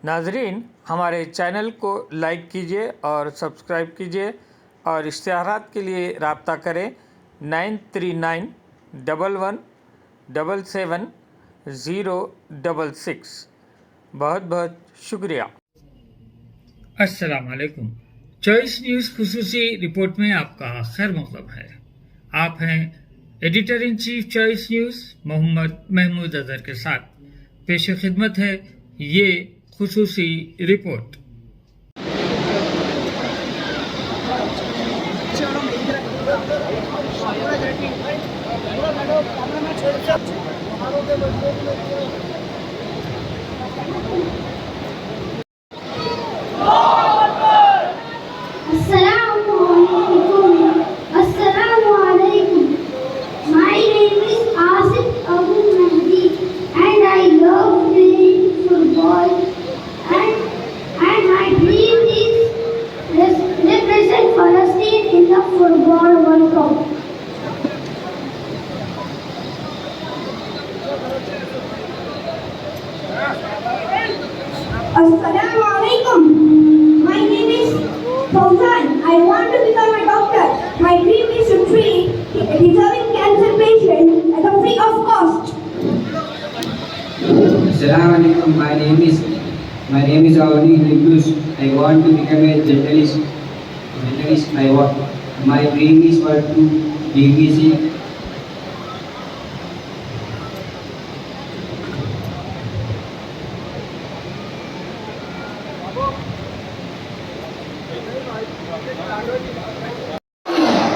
ناظرین ہمارے چینل کو لائک کیجیے اور سبسکرائب کیجیے اور اشتہارات کے لیے رابطہ کریں 9391777066۔ بہت بہت شکریہ۔ السلام علیکم۔ چوائس نیوز خصوصی رپورٹ میں آپ کا خیر مقدم ہے۔ آپ ہیں editor in chief Choice News Muhammad Mahmood Azhar کے ساتھ پیش خدمت ہے یہ خصوصی رپورٹ۔ My name is Asif Abu Mahdi and I love playing football and my dream is represent Palestine in the football World Cup. Assalamu alaikum. My name is Fauzan. I want to become a doctor. My dream is to treat deserving cancer patients at a free of cost. Assalamu alaikum. My name is Avani Nikus. I want to become a journalist. My dream is for to BBC.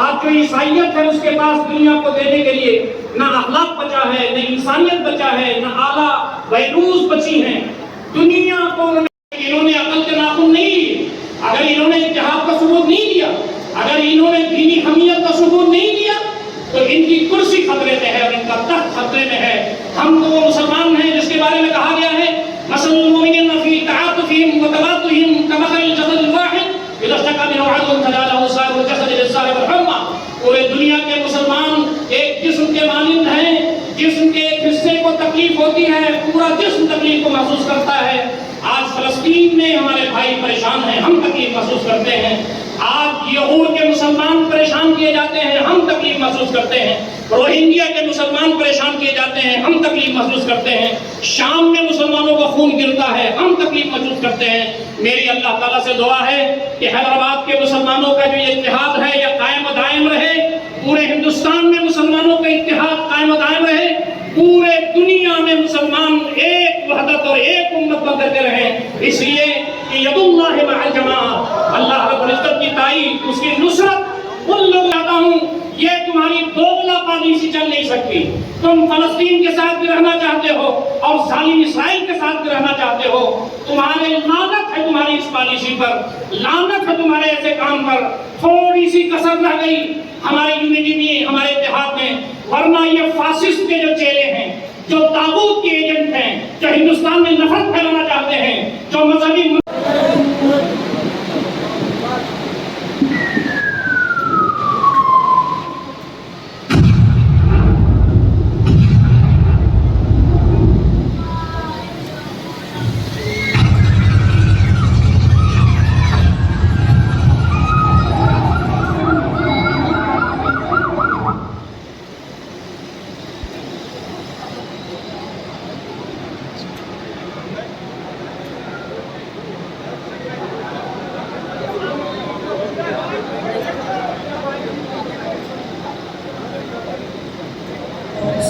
آج جو عیسائیت ہے اس کے پاس دنیا کو دینے کے لیے نہ اخلاق بچا ہے، نہ انسانیت بچا ہے، نہ اعلیٰ ویلوز بچی ہیں۔ دنیا کو انہوں نے عقل کے ناخن نہیں لیے، اگر انہوں نے اتحاد کا ثبوت نہیں دیا، اگر انہوں نے دینی حمیت کا ثبوت نہیں دیا، تو ان کی کرسی خطرے میں ہے اور ان کا تخت خطرے میں ہے۔ ہم تو وہ مسلمان ہیں جس کے بارے میں کہا گیا ہے مثل المؤمنین فی تعاطفہم وتباطؤہم کمثل الجسد الواحد اذا اشتکى منہ عضو تداعى له سائر الجسد بالسہر والحمى۔ پورے دنیا کے مسلمان ایک جسم کے مانند ہیں، جسم کے ایک حصے کو تکلیف ہوتی ہے، پورا جسم تکلیف کو محسوس کرتا ہے۔ آج فلسطین میں ہمارے بھائی پریشان ہیں، ہم تکلیف محسوس کرتے ہیں۔ آج یہود کے مسلمان پریشان کیے جاتے ہیں، ہم تکلیف محسوس کرتے ہیں۔ روہنگیا کے مسلمان پریشان کیے جاتے ہیں، ہم تکلیف محسوس کرتے ہیں۔ شام میں مسلمانوں کا خون گرتا ہے، ہم تکلیف محسوس کرتے ہیں۔ میری اللہ تعالیٰ سے دعا ہے کہ حیدرآباد کے مسلمانوں کا جو یہ اتحاد ہے یہ قائم و دائم رہے، پورے ہندوستان میں مسلمانوں کا اتحاد قائم و دائم رہے، پورے دنیا میں مسلمان ایک وحدت اور ایک امت بن کر کے رہیں، اس لیے کہ ید اللہ مع الجماعہ، اللہ رب العزت کی تائید، اس کی نصرت ان لوگ چاہتا ہوں۔ یہ تمہاری دوگلا پالیسی چل نہیں سکتی۔ تم فلسطین کے ساتھ بھی رہنا چاہتے ہو اور ظالم اسرائیل کے ساتھ بھی رہنا چاہتے ہو، تمہارے لعنت ہے تمہاری اس پالیسی پر، لعنت ہے تمہارے ایسے کام پر۔ تھوڑی سی کسر رہ گئی ہمارے یونٹی میں، ہمارے اتحاد میں، ورنہ یہ فاسسٹ کے جو چیلے ہیں، جو طاغوت کے ایجنٹ ہیں، جو ہندوستان میں نفرت پھیلانا چاہتے ہیں، جو مذہبی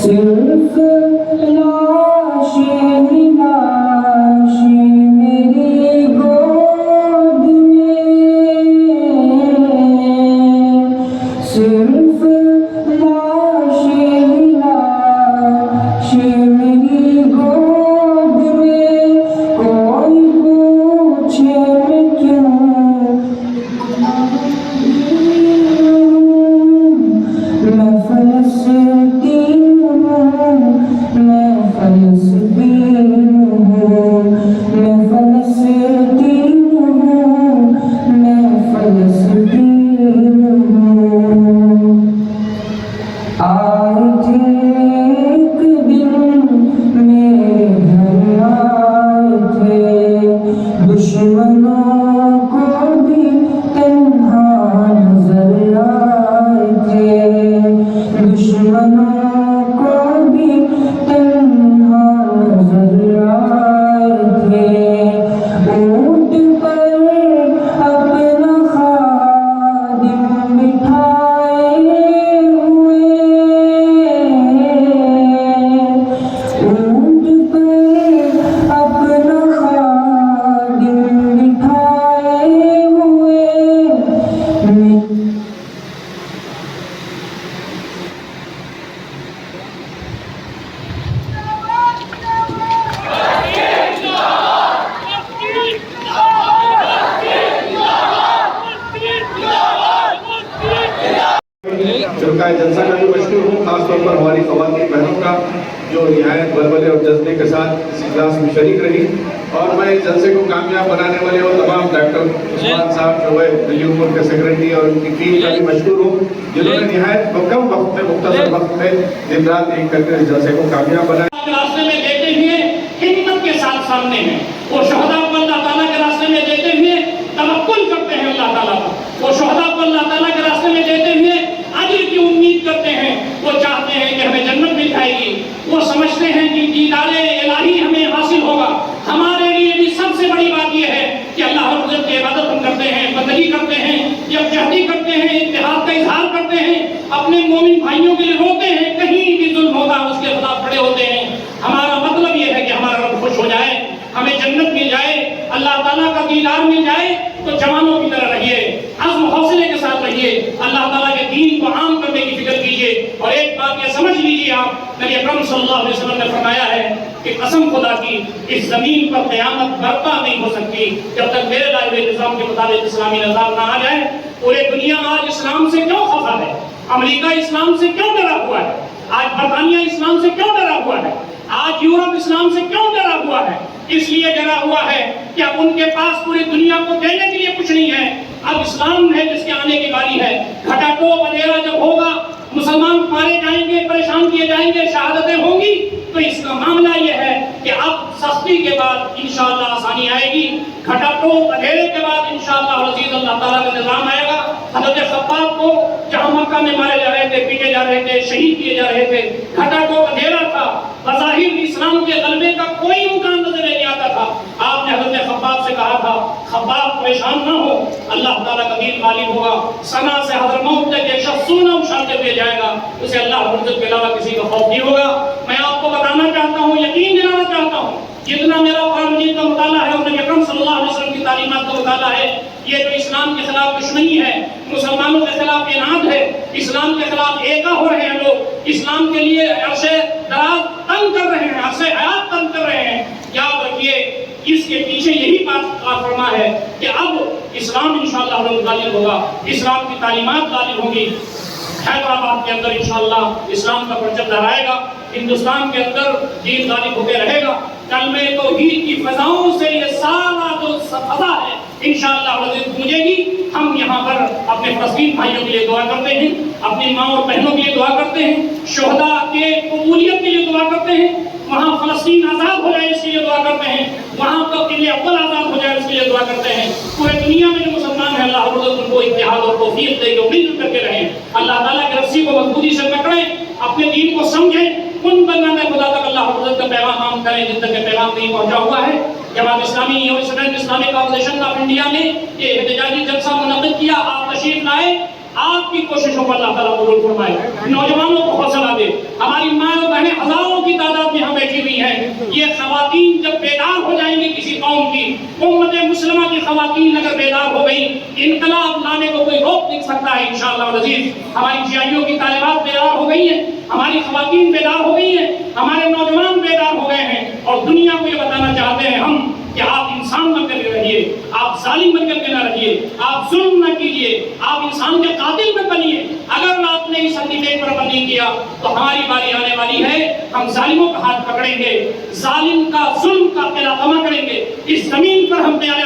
صرف لاش میری گود میں، صرف لاش میری گود میں، کوئی پوچھے میں کیوں میں فلسطین میں فلسطین ہوں، میں فلسطین ہوں، میں فلسطین ہوں۔ آئے تھے ایک دن میرے گھر، آئے تھے دشمنوں کو بھی تنہا نظر آئے تھے، دشمنوں کو بھی تنہا نظر آئے تھے۔ اونٹ پر اپنا خادم بٹھائے ہوئے، اونٹ پر اپنا خادم بٹھائے ہوئے، فرقہ جلسہ کا بھی مشکور ہوں، خاص طور پر ہماری خواتین بہنوں کا جو نہایت بلبلے اور جذبے کے ساتھ اس اجلاس میں شریک رہی، اور میں اس جلسے کو کامیاب بنانے والے وہ تمام ڈاکٹر عثمان صاحب جو ہے دلی امور کے سیکرٹری اور ان کی ٹیم کا بھی مشکور ہوں، جنہوں نے نہایت کم وقت میں، مختصر وقت میں دن رات ایک کر کے اس جلسے کو کامیاب بنایا۔ راستے میں دیتے ہوئے ہمت کے ساتھ سامنے ہیں، وہ شہداء کو اللہ تعالیٰ کے راستے میں دیتے ہوئے توکل کرتے ہیں اللہ تعالیٰ پر، وہ شہداء کو اللہ تعالیٰ کے راستے میں دیتے ہوئے اجر کی امید کرتے ہیں، وہ چاہتے ہیں کہ ہمیں جنت مل جائے گی، وہ سمجھتے ہیں کہ دیدار الہی ہمیں حاصل ہوگا۔ ہمارے لیے بھی سب سے بڑی بات یہ ہے کہ اللہ رب العزت کی عبادت ہم کرتے ہیں، بندگی کرتے ہیں، یکجہتی کرتے ہیں، اتحاد کا اظہار کرتے ہیں، اپنے مومن بھائیوں کے لیے روتے ہیں، کہیں بھی ظلم ہوگا اس کے خلاف کھڑے ہوتے ہیں۔ ہمارا مطلب یہ ہے کہ ہمارا رب خوش ہو جائے، ہمیں جنت مل جائے، اللہ تعالیٰ کا دیدار مل جائے، تو جوانوں کی طرح رہیے، عزم حوصلے کے ساتھ رہیے، اللہ تعالیٰ کے دین کو عام کرنے کی فکر کیجیے۔ اور ایک بات یہ سمجھ لیجیے آپ، نبی اکرم صلی اللہ علیہ وسلم نے فرمایا ہے کہ قسم خدا کی اس زمین پر قیامت برپا نہیں ہو سکتی جب تک میرے لائے ہوئے نظام کے مطابق اسلامی نظام نہ آ جائے۔ پورے دنیا آج اسلام سے کیوں خفا ہے؟ امریکہ اسلام سے کیوں ڈرا ہوا ہے؟ آج برطانیہ اسلام سے کیوں ڈرا ہوا ہے؟ آج یورپ اسلام سے کیوں ڈرا ہوا ہے؟ اس لیے ڈرا ہوا ہے کہ اب ان کے پاس پوری دنیا کو دینے کے لیے کچھ نہیں ہے، اب اسلام ہے جس کے آنے کی باری ہے۔ گھٹا ٹوپ اندھیرا جب ہوگا، مسلمان مارے جائیں گے، پریشان کیے جائیں گے، شہادتیں ہوں گی، تو اس کا معاملہ یہ ہے کہ اب سختی کے بعد انشاءاللہ آسانی آئے گی، گھٹا ٹوپ اندھیرے کے بعد انشاءاللہ عزیز اللہ تعالیٰ کا نظام آئے گا۔ حضرت خباب کو جہاں مکہ میں مارے جا رہے تھے، پیٹے جا رہے تھے، شہید کیے جا رہے تھے، گھٹا ٹوپ اندھیرا تھا، بظاہر اسلام کے غلبے کا کوئی امکان نظر نہیں آتا تھا۔ آپ نے حضرت خباب سے کہا تھا، خباب پریشان نہ ہو، اللہ تعالیٰ کا دین غالب ہوگا، سنا سے حضرموت تک ایک شخص سونا اچھالتے ہوئے جائے گا، اسے اللہ رب العزت کے علاوہ کسی کا خوف نہیں ہوگا۔ میں آپ کو بتانا چاہتا ہوں، یقین دلانا چاہتا ہوں، جتنا میرا قرآن مجید کا مطالعہ ہے اور نبی اکرم صلی اللہ علیہ وسلم کی تعلیمات کا مطالعہ ہے، یہ جو اسلام کے خلاف دشمنی ہے، مسلمانوں کے خلاف اناد ہے، اسلام کے خلاف ایکا ہو رہے ہیں لوگ، اسلام کے لیے عرصے دراز تنگ کر رہے ہیں، عرصے حیات تنگ کر رہے ہیں، یاد رکھیے اس کے پیچھے یہی بات فرما ہے کہ اب اسلام انشاءاللہ غالب ہوگا، اسلام کی تعلیمات غالب ہوں گی۔ حیدرآباد کے اندر انشاءاللہ اسلام کا پرچم لہرائے گا، ہندوستان کے اندر دین غالب ہو کے رہے گا، کلمہ توحید کی فضاؤں سے یہ سارا جو فضا ہے انشاءاللہ گونجے گی۔ ہم یہاں پر اپنے فلسطین بھائیوں کے لیے دعا کرتے ہیں، اپنی ماں اور بہنوں کے لیے دعا کرتے ہیں، شہداء کے قبولیت کے لیے دعا کرتے ہیں، وہاں فلسطین آزاد ہو جائے اس کے لیے دعا کرتے ہیں، وہاں کا قلعہ اول آزاد ہو جائے اس کے لیے دعا کرتے ہیں۔ پورے دنیا میں جو مسلمان ہیں اللہ رب العزت ان کو اتحاد اور توفیق دے جو مل کر کے رہیں، اللہ تعالیٰ کی رسی کو مضبوطی سے پکڑیں، اپنے دین کو سمجھیں، ان بندہ خدا تک اللہ رب العزت کا پیغام عام کریں جن تک پیغام نہیں پہنچا ہوا ہے۔ جماعت اسلامی اور اسلامک آرگنائزیشن آف انڈیا نے یہ احتجاجی جلسہ منعقد کیا، آپ تشریف لائے، آپ کی کوششوں پر اللہ تعالیٰ قبول فرمائے، نوجوانوں کو حوصلہ دے۔ ہماری ماں اور بہنیں ہزاروں کی تعداد میں یہاں بیٹھی ہوئی ہیں، یہ خواتین جب بیدار ہو جائیں گی کسی قوم کی، امت مسلمہ کی خواتین اگر بیدار ہو گئی، انقلاب لانے کو کوئی روک نہیں سکتا ہے انشاءاللہ العزیز۔ ہماری جیائیوں کی طالبات بیدار ہو گئی ہیں، ہماری خواتین بیدار ہو گئی ہیں، ہمارے نوجوان بیدار ہو گئے ہیں، اور دنیا کو یہ بتانا چاہتے ہیں ہم کہ آپ انسان بن کر کے رہیے، آپ ظالم بن کر کے نہ رہیے، آپ ظلم نہ کیجیے، آپ انسان کے قاتل میں بنیے۔ اگر آپ نے اس سرٹیفکیٹ پر عمل نہیں کیا تو ہماری باری آنے والی ہے، ہم ظالموں کا ہاتھ پکڑیں گے، ظالم کا ظلم کا قلعہ خما کریں گے، اس زمین پر ہم قیام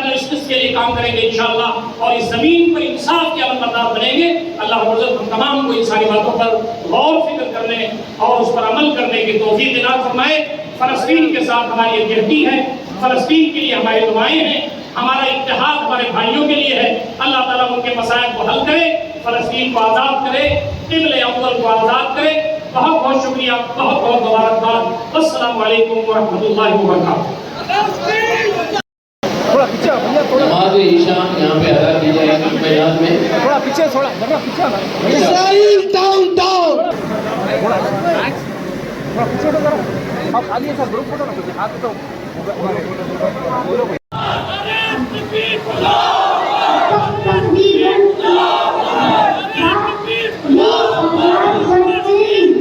رزق کے لیے کام کریں گے انشاءاللہ، اور اس زمین پر انصاف کے عمل بردار بنیں گے۔ اللہ رب العزت ہم تمام کو ان ساری باتوں پر غور فکر کرنے اور اس پر عمل کرنے کی توفیق عنایت فرمائے۔ فلسطین کے ساتھ ہماری یکجہتی ہے، فلسطین کے لیے ہماری دعائیں ہیں، ہمارا اتحاد ہمارے بھائیوں کے لیے ہے۔ اللہ تعالیٰ ان کے مسائل کو حل کرے، فلسطین کو آزاد کرے، قبلہ اول کو آزاد کرے۔ بہت بہت شکریہ، بہت بہت مبارکباد۔ السلام علیکم ورحمۃ اللہ وبرکاتہ۔ نماز عشاء یہاں پہ ادا کی جائے گی میدان میں۔ اسرائیل ڈاؤن ڈاؤن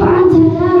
5000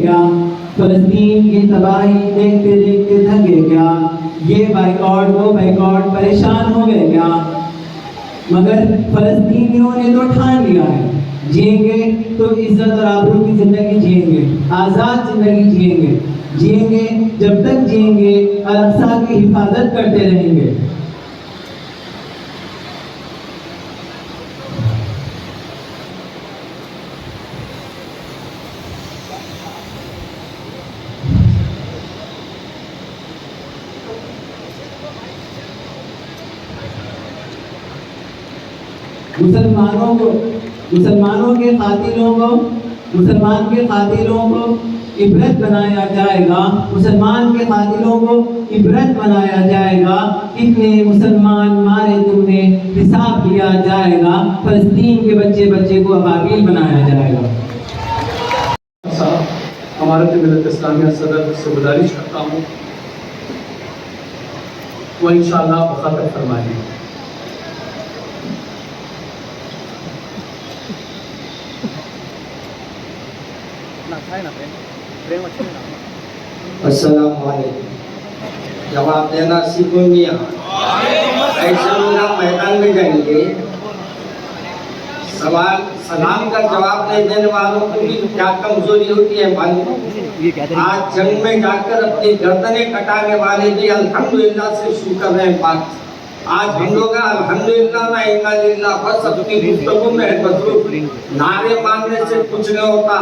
کیا؟ فلسطین کی تباہی دیکھتے دیکھتے تھکے کیا؟ یہ بائیکاٹ وہ بائیکاٹ پریشان ہو گئے کیا؟ مگر فلسطینیوں نے تو ٹھان لیا ہے، جئیں گے تو عزت اور آبرو کی زندگی جئیں گے، آزاد زندگی جئیں گے جب تک جئیں گے الاقصی کی حفاظت کرتے رہیں گے۔ مسلمان کے قاتلوں کو عبرت بنایا جائے گا، مسلمان کے قاتلوں کو عبرت بنایا جائے گا، کتنے مسلمان مارے تم نے حساب لیا جائے گا، فلسطین کے بچے کو ابابیل بنایا جائے گا۔ امارت ملت اسلامیہ صدر سے گزارش کرتا ہوں وہ انشاءاللہ مخاطب فرمائیں گے۔ السلام علیکم۔ جواب دینا سیکھوں گے، ایسے لوگ میدان میں جائیں گے، سلام کا جواب نہیں دینے والوں کو بھی کیا کمزوری ہوتی ہے معلوم؟ آج جنگ میں جا کر اپنی گردنیں کٹانے والے بھی الحمدللہ سے شروع کر رہے ہیں بات۔ آج ہم لوگ الحمدللہ نا انا للہ بس اپنی گفتگو میں مصروف، نعرے مارنے سے کچھ نہیں ہوتا۔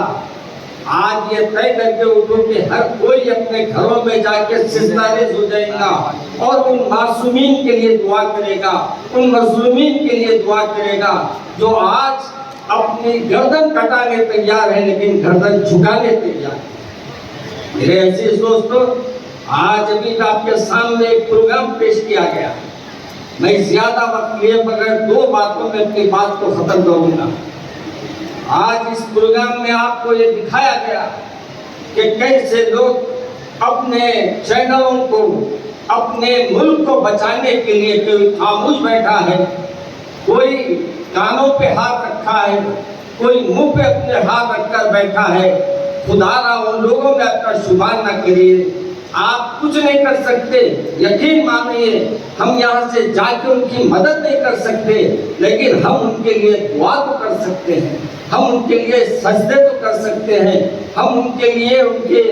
آج یہ طے کر کے اٹھو کہ ہر کوئی اپنے گھروں میں جا کے سجدہ ریز ہو جائے گا اور ان معصومین کے لیے دعا کرے گا، ان مظلومین کے لیے دعا کرے گا جو آج اپنی گردن کٹانے تیار ہے لیکن گردن جھکانے تیار ہے۔ میرے عزیز دوستو، آج ابھی آپ کے سامنے ایک پروگرام پیش کیا گیا، میں زیادہ وقت لیے بغیر دو باتوں میں اپنی بات کو ختم کروں گا۔ آج اس پروگرام میں آپ کو یہ دکھایا گیا کہ کیسے لوگ اپنے چینلوں کو، اپنے ملک کو بچانے کے لیے کوئی خاموش بیٹھا ہے، کوئی کانوں پہ ہاتھ رکھا ہے، کوئی منہ پہ اپنے ہاتھ رکھ کر بیٹھا ہے۔ خدا را ان لوگوں میں اپنا شمار نہ کریے، آپ کچھ نہیں کر سکتے، یقین مانیے ہم یہاں سے جا کے ان کی مدد نہیں کر سکتے، لیکن ہم ان کے لیے دعا تو کر سکتے ہیں، ہم ان کے لیے سجدے تو کر سکتے ہیں، ہم ان کے لیے ان کے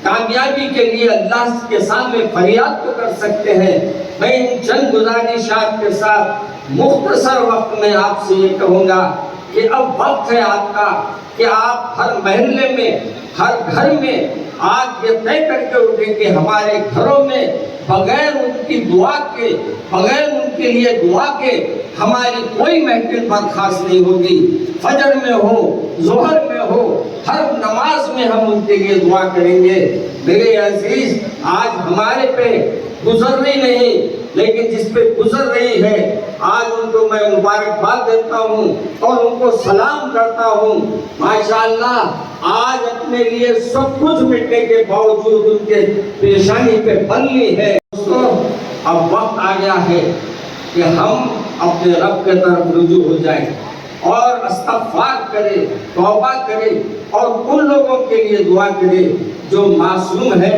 کامیابی کے لیے اللہ کے سامنے فریاد تو کر سکتے ہیں۔ میں ان چند گزارشات کے ساتھ مختصر وقت میں آپ سے یہ کہوں گا کہ اب وقت ہے آپ کا کہ آپ ہر محلے میں، ہر گھر میں آج یہ طے کر کے اٹھیں کہ ہمارے گھروں میں بغیر ان کی دعا کے، بغیر ان کے لیے دعا کے ہماری کوئی محفل برخاست نہیں ہوگی۔ فجر میں ہو، ظہر میں ہو، ہر نماز میں ہم ان کے لیے دعا کریں گے۔ میرے عزیز، آج ہمارے پہ گزر رہی نہیں لیکن جس پہ گزر رہی ہے آج ان کو میں مبارکباد دیتا ہوں اور ان کو سلام کرتا ہوں۔ ماشاءاللہ آج اپنے لیے سب کچھ مٹنے کے باوجود ان کے پیشانی پہ بن لی ہے۔ اب وقت آ گیا ہے کہ ہم اپنے رب کے طرف رجوع ہو جائیں اور استغفار کرے، توبہ کرے اور ان لوگوں کے لیے دعا کرے جو معصوم ہے۔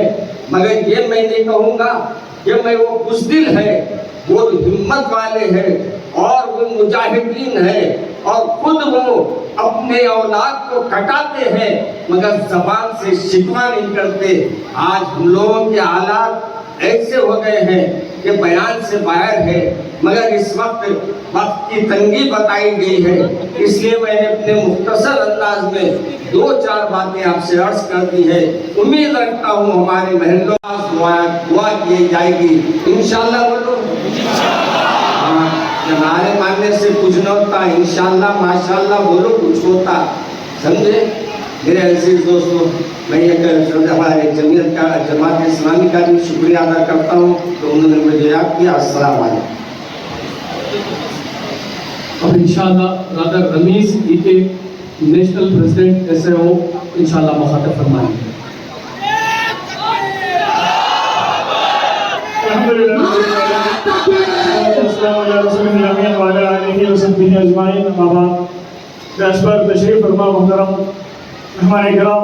مگر یہ میں نہیں کہوں گا کہ میں وہ بزدل ہے، وہ ہمت والے ہیں اور وہ مجاہدین ہیں اور خود وہ اپنے اولاد کو کٹاتے ہیں مگر زبان سے شکوہ نہیں کرتے۔ آج ہم لوگوں کے حالات ایسے ہو گئے ہیں کہ بیان سے باہر ہے، مگر اس وقت کی تنگی بتائی گئی ہے، اس لیے میں نے اپنے مختصر انداز میں دو چار باتیں آپ سے عرض کر دی ہے۔ امید رکھتا ہوں ہمارے محلوں دعا کی جائے گی انشاءاللہ۔ بولو نعرے مارنے سے کچھ نہ ہوتا، انشاءاللہ ماشاءاللہ بولو کچھ ہوتا، سمجھے؟ میرے عزیز دوستو، میں یہ ہمارے جماعت اسلامی کا بھی شکریہ ادا کرتا ہوں کہ انہوں نے مجھے یاد کیا۔ السلام علیکم۔ اب انشاءاللہ رادر رمیز کے نیشنل پریزیڈنٹ ایسے ہو انشاءاللہ مخاطب فرمائیں گے۔ تشریف فرما محترم مہمان کرام،